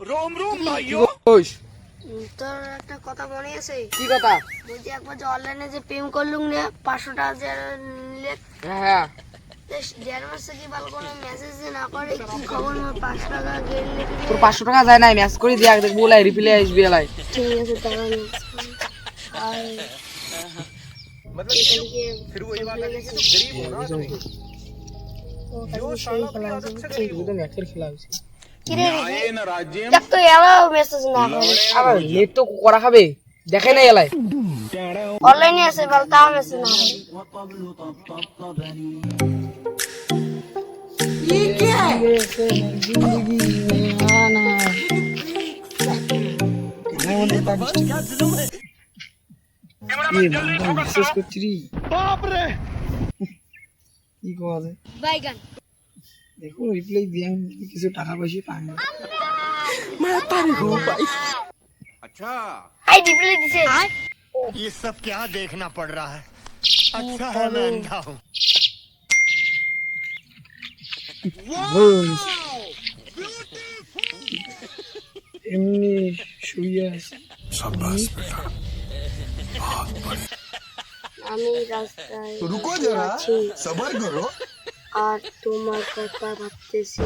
रोम रोम भाइयों তোর একটা কথা মনে আছে? কি কথা? বলছি একবার যে অনলাইনে যে প্রেম করলুম না 500 টাকা যে নিলে, হ্যাঁ দেড় মাস থেকে ভালো কোনো মেসেজ না করে, কি খবর? 5 টাকা গেলে তোর 500 টাকা যায় নাই, ম্যাচ করে দিয়া দেখ বলাই রিপ্লাই আসবে এলাই। ঠিক আছে টাকা নিয়ে আর मतलब फिर वही बात है कि गरीब हो ना जो शांति आदत से गरीब তো ম্যাচের খেলা হইছে। কিরে দেখ তো এলা মেসেজ না করে, আবার নেট তো করা খাবে, দেখে নাই এলাই। অনলাইনে আছে বল, তাও মেসেজ না করে। ये क्या है? जिंदगी में आना ये बंदा मैसेज করছি রে। बाप रे কি করে বাইগান দেখো রিপ্লাই দিয়াম, কিছু টাকা পয়সা পাই না। अच्छा আই রিপ্লাই দিছে। ये सब क्या देखना पड़ रहा है अच्छा है मैं अंधा हूँ এমনি শুয়ে আছে। আমি রাস্তায় रुको जरा আছি सबर करो আর তোমার কথা ভাবতেছি।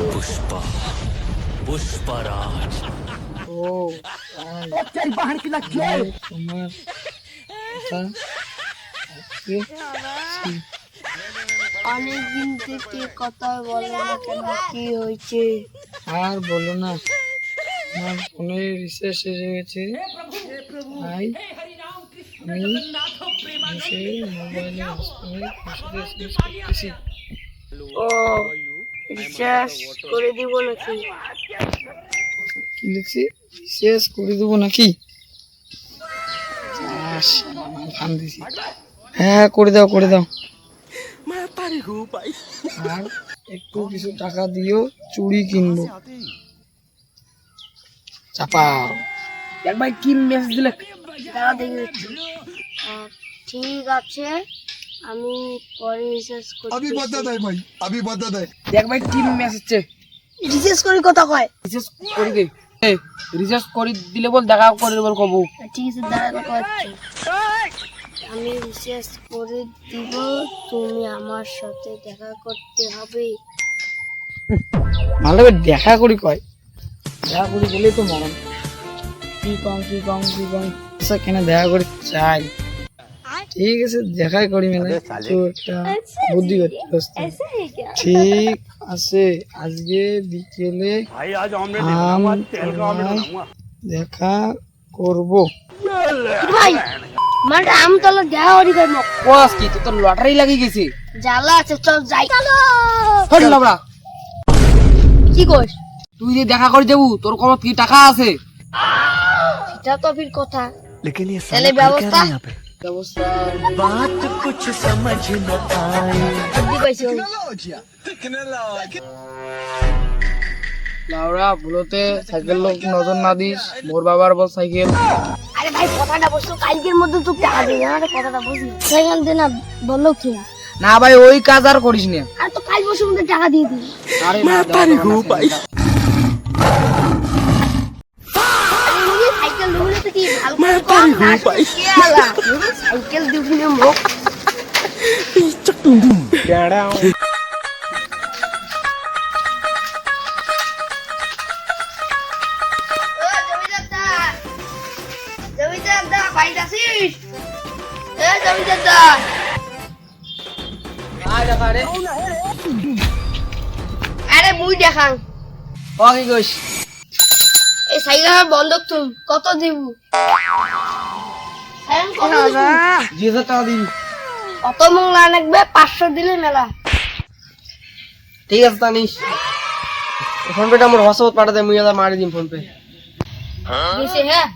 पुष्पराज ও তাই বাহার কি লাগছে তোমার কথা ভাবতেছি। অনেকদিন থেকে কথা বলে না কেন, কি হয়েছে? আর বলো না, আমার ফোনে রিচার্জ শেষ হয়ে গেছে, তাই আমি বসে মোবাইলে হটস্পটে করতেছি। ও রিচার্জ করে দিব নাকি? কি লিখছি? রিচার্জ করে দেবো নাকি? ফান দিছি। হ্যাঁ করে দাও করে দাও। আর একটু কিছু টাকা দিও, চুড়ি কিনবো। চাপাও দেখ ভাই কি মেসেজ দিলে। টাকা দেখে দিচ্ছি। ঠিক আছে, আমি পরে রিচার্জ अभी করতেছি। बता दे भाई अभी बता दे দেখ ভাই কি মেসেজ ছে। রিচার্জ করি কথা কয়? রিচার্জ করে দে, রিচার্জ করে দিলে বল দেখা করে বল কবু। ঠিক আছে দাঁড়া করছি, আমি রিচার্জ করে দিব, তুমি আমার সাথে দেখা করতে হবে। ভালো করে দেখা করি কয়, দেখা করি বলেই তো মরণ। কি কম কি কম কি কম আচ্ছা কেন দেখা করি চাই। ঠিক আছে দেখাই করি মানে তো একটা বুদ্ধি করতে বসতে। ঠিক আছে আজকে বিকেলে দেখা করব। ভাই মানে আমতলা দেখা করি কয় মক কোয়াস কি তো তোর লটারি লাগি গেছে। জ্বালা আছে, চল যাই। হট লাবড়া, কি কইস? তুই যে দেখা করে যাবো তোর কত কি টাকা আছে? সেটা তো ফির কথা, लेकिन ये তাহলে ব্যবস্থা ব্যবস্থা बात कुछ समझ न आए বুদ্ধি পাইছি। লাউড়া ভুলোতে সাইকেল লোক নজর না দিস, মোর বাবার বল সাইকেল। আরে ভাই কথাটা বসছো, কালকের মধ্যে তো টাকা দিই না, আরে কথাটা বুঝলি? সেখান দে না বললো কি না ভাই ওই কাজ আর করিস না। আর তো কাল বসে মধ্যে টাকা দিয়ে দিই। আরে না ভাই সাইকেল লুলে তো কি ভালো কম না কি আলা সাইকেল দিবি মুখ জমিদার দা ভাই দাসিস এ জমিদার দা আয় দেখা রে আরে মুই দেখাং ও কি কইস? এই সাইকেল বন্ধক তুই কত দিব? যে টাকা দিবি। কত মুখ না লাগবে? 500 দিলে মেলা। ঠিক আছে তানিস, ফোন পেটা মোর হোয়াটসঅ্যাপ পাঠা দে, মুই আদা মারি দিম ফোন পে। দিছে হ্যাঁ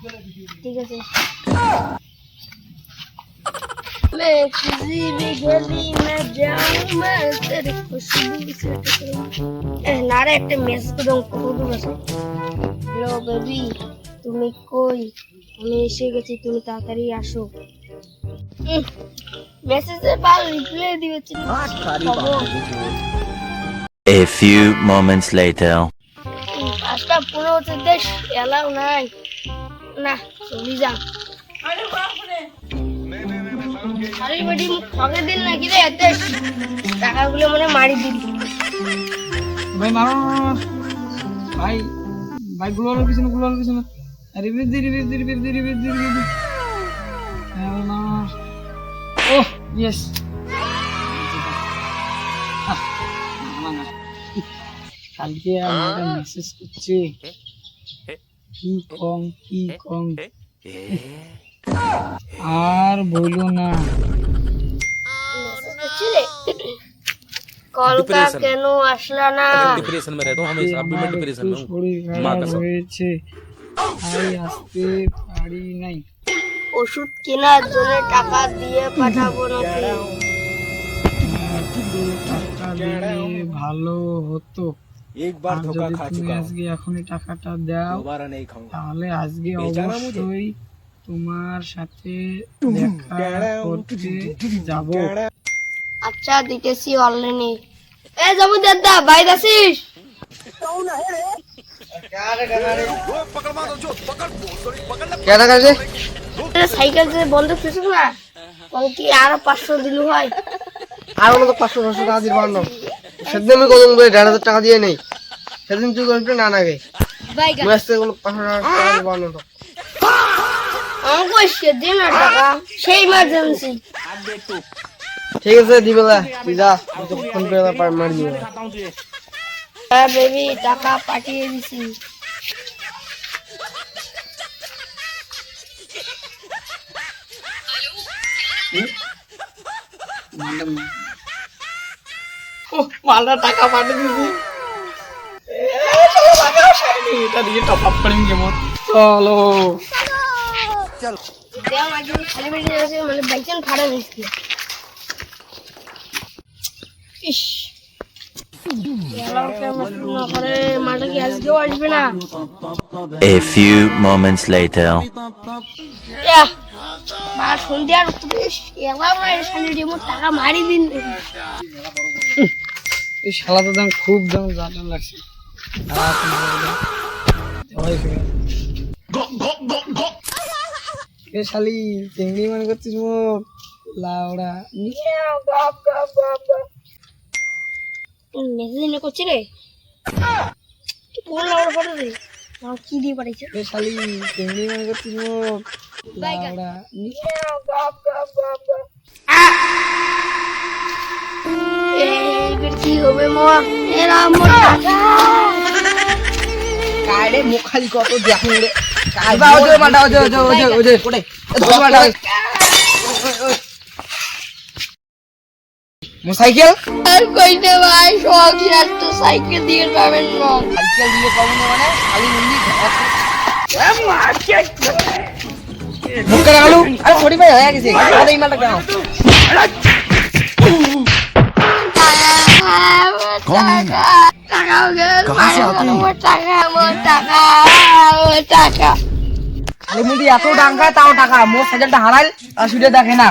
ঠিক আছে। मैं किसी भी गली में जाऊं मैं तेरी खुशबू से टकराऊं। না রে একটা মেসেজ করে কত দূর আছে। হ্যালো বেবি তুমি কই? আমি এসে গেছি, তুমি তাড়াতাড়ি আসো। মেসেজে পাল রিপ্লাই দিয়েছি। A few moments later. আজটা 15 দেশ এলাও নাই না চলি যান আরে বেটি মুখ ঠকে দিল নাকি রে এত টাকাগুলো মানে মারি দিলি ভাই মারো ভাই ভাই গুলো পিছনে রিভিউ দি ওহ ইয়েস কালকে আমাকে মেসেজ করছে কি কম আর বইলো না কলকা কেন আসলা না डिप्रेशन में रहता हूँ हमेशा अभी मैं डिप्रेशन में हूँ শরীর माँ খারাপ कसम হয়েছে তাই আসতে পারি নাই ওষুধ কেনার জন্য টাকা দিয়ে পাঠাবো নাকি একটু টাকা দিলে ভালো হতো एक बार আর धोखा যদি खा তুমি चुका हूँ আজকে এখনই টাকাটা দাও दोबारा नहीं खाऊंगा তাহলে আজকে বেচারা মুঝে। অবশ্যই তোমার সাথে দেখা করতে যাব আচ্ছা দিতেছি অনলাইনে এ যাবো দাদা বাইরে আসিস কেন কাছে সাইকেল যে বন্ধ কিছু না তখন কি আরো 500 দিলু হয় আর হলো তো 500 টাকা দিয়ে বাড়লো সেদিন আমি কত করে 1,500 টাকা দিয়ে নেই সেদিন তুই করবি না নাগে বাইগা তুই আসতে কোনো 500 টাকা দিয়ে বাড়লো তো আমাকে সেদিন না টাকা সেই ইমার্জেন্সি ঠিক আছে দিবেলা তুই যা ফোন পে পার মার দিও হ্যাঁ বেবি টাকা পাঠিয়ে দিছি মালটা টাকা পাঠিয়ে দিছি এটা দিয়ে টপ আপ করিম কেমন চলো দেয়া মাঝে খালি বেরিয়ে যাচ্ছে মানে বাইচান ফাড়া নিচ্ছি ইস মাটা কি আজকেও আসবে না A few moments later. বা সন্ধ্যার এলাম না শালি রিমোট টাকা মারি দিন এই শালা তো দাম খুব দাম জানা লাগছে এ শালি চিংড়ি মনে করছিস মুখ লাউড়া মেসেজ করছি রে কোন লাউড়া ফটো রে কি দিয়ে পাঠাইছে এ শালি চিংড়ি মনে করছিস মুখ লাউড়া এইবার কি হবে মা এরা মোর টাকা কারে মুখ খালি কত দেখুন রে ওজে মাটা ওজে কোটে মাটা মোসাইকেল আর কইতে ভাই শখ তো সাইকেল দিয়ে পাবেন না সাইকেল দিয়ে পাবো না মানে খালি মুন্ডি মুখ করে আলু আরে ছোটি ভাই হয়ে গেছে আরে এই মালটা কেন খালি মুন্ডি এত ডাঙ্গা তাও টাকা মোর সাইকেলটা হারাইল আর সুদে দেখে না